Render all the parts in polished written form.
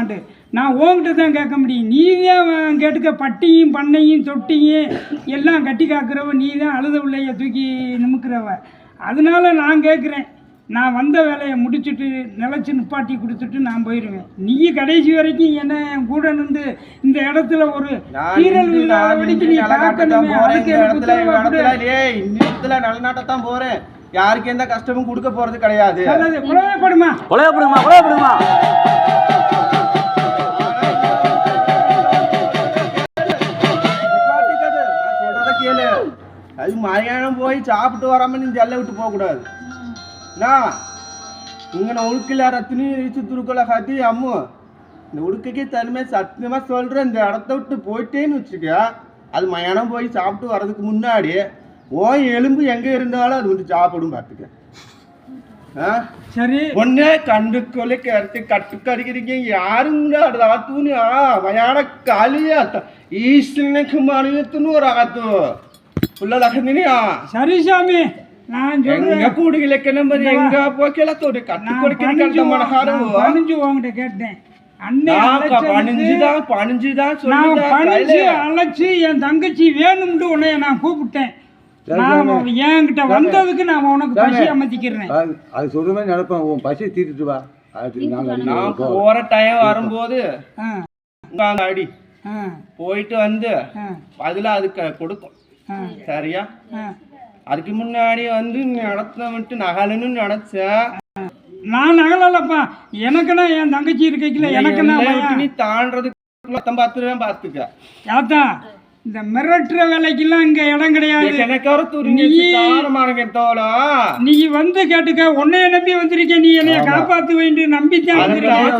மாட்டேன். நான் உன்கிட்ட தான் கேட்க முடியும். நீ தான் கேட்டுக்க. பட்டியும் பண்ணையும் தொட்டியும் எல்லாம் கட்டி காக்கிறவ நீ தான். அழுத பிள்ளைய தூக்கி நிமுக்கிறவ. அதனால நான் கேட்குறேன். நான் வந்த வேலையை முடிச்சுட்டு நிலச்சி நிப்பாட்டி கொடுத்துட்டு நான் போயிடுவேன். நீ கடைசி வரைக்கும் என்ன கூட நின்று இந்த இடத்துல ஒரு கீரல் விழாவடிக்கு நீ காக்கணுமே. நல்லநாட்டத்தான் போறேன். யாருக்கு எந்த கஷ்டமும் கொடுக்க போறது கிடையாது. கொலையப்படுமா கொலையப்படுமா கொலையப்படுமா சொல்றத கேளு. அது மயானம் போய் சாப்பிட்டு வராம நீ ஜல்ல விட்டு போக கூடாது. இங்கே உடுக்கல ரத்தினி ரீச்சு துருக்கலை காத்தி அம்மு இந்த உடுக்கைக்கே தனிமே சத்தியமா சொல்றேன். இந்த இடத்த விட்டு போயிட்டேன்னு வச்சுக்க, அது மயானம் போய் சாப்பிட்டு வர்றதுக்கு முன்னாடி எலும்பு எங்க இருந்தாலும் அது வந்து சாப்பிடும் பார்த்துக்க. சரி ஒன்னே கண்டு கொலை கருத்து கட்டுக்கு அடிக்கிறீங்க யாருங்க ஆத்துன்னு மயான காலியா ஈஸ்வரனுக்கு மணியத்துன்னு ஒரு ஆத்து புள்ள லகந்தினியா. சரி சாமி நான் கூடுகிற நம்பர் எங்க போக்கல தோடு கட்டு கொடுக்க மனகாரம் பணிஞ்சு உங்ககிட்ட கேட்டேன். அழைச்சி என் தங்கச்சி வேணும்னு உன்னைய நான் கூப்பிட்டேன். என்கிட்ட வந்ததுக்கு நான் உனக்கு பசி அமைச்சிக்கிறேன். அது சொல்ற மாதிரி நடப்பேன். உன் பசியை தீர்த்துட்டு வா. நான் போற டைம் வரும்போது அடி போயிட்டு வந்து அதுல அதுக்கு கொடுக்கும். சரியா? அதுக்கு முன்னாடி வந்து நடத்த விட்டு நகலன்னு நினைச்ச. நான் நகலப்பா. எனக்குன்னா என் தங்கச்சி இருக்கைக்குல எனக்குன்னா நீ தாண்டதுக்கு 10 ரூபா பார்த்துக்க. ஏத்தா இந்த மிரட்டுற வேலைக்கெல்லாம் இங்க இடம் கிடையாது. நீ வந்து கேட்டுக்க. உன்னைய நம்பி வந்திருக்க. நீ என்னைய காப்பாத்து வேண்டி நம்பித்தான்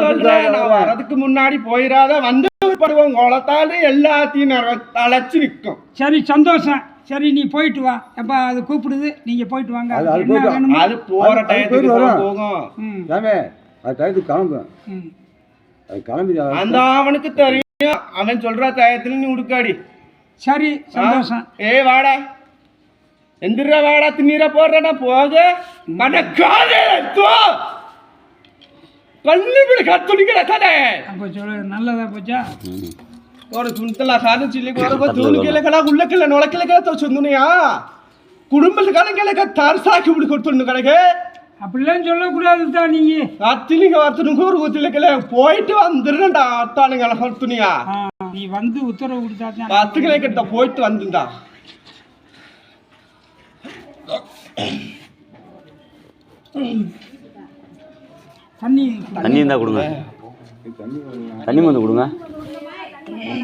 சொல்றேன். வரதுக்கு முன்னாடி போயிடாத வந்து குளத்தால எல்லாத்தையும் அழைச்சு நிற்கும். சரி சந்தோஷம். சரி நீ போயிட்டு வா. எப்பா அது கூப்பிடுது. நீங்க போயிட்டு வாங்க. அது போற டயத்துக்கு போகும். கிளம்பி அந்த அவனுக்கு தெரியும். அவன் சொல்ற டயத்துல நீ உடுக்காடி. சரி சந்தோஷம். வாடா எந்திர வாடா திண்ணீர போடுறா போக மனக்காதே கல்லுபிடி கத்துணிக்கிற கதை. அப்போ சொல்லு நல்லதா போச்சா? ஒரு துணித்தலா சாதம் சில்லி கூட தூணிக்கலக்கலா உள்ளக்கல நுழைக்கலக்கல சொன்னியா குடும்பத்துக்கான தரசாக்கி இப்படி கொடுத்துடணும் கணக்கு. அப்படிலாம் சொல்லக்கூடாது தான். நீங்க அத்திலிங்க வரத்துனுங்க ஒரு ஒத்திலக்கல போயிட்டு வந்துடுறா அத்தானுங்க கொடுத்துனியா. நீ வந்து உத்தரவு கொடுத்தா 10 கிலோ போயிட்டு வந்துடா. தண்ணி இருந்தா கொடுங்க. தண்ணி வந்து கொடுங்க.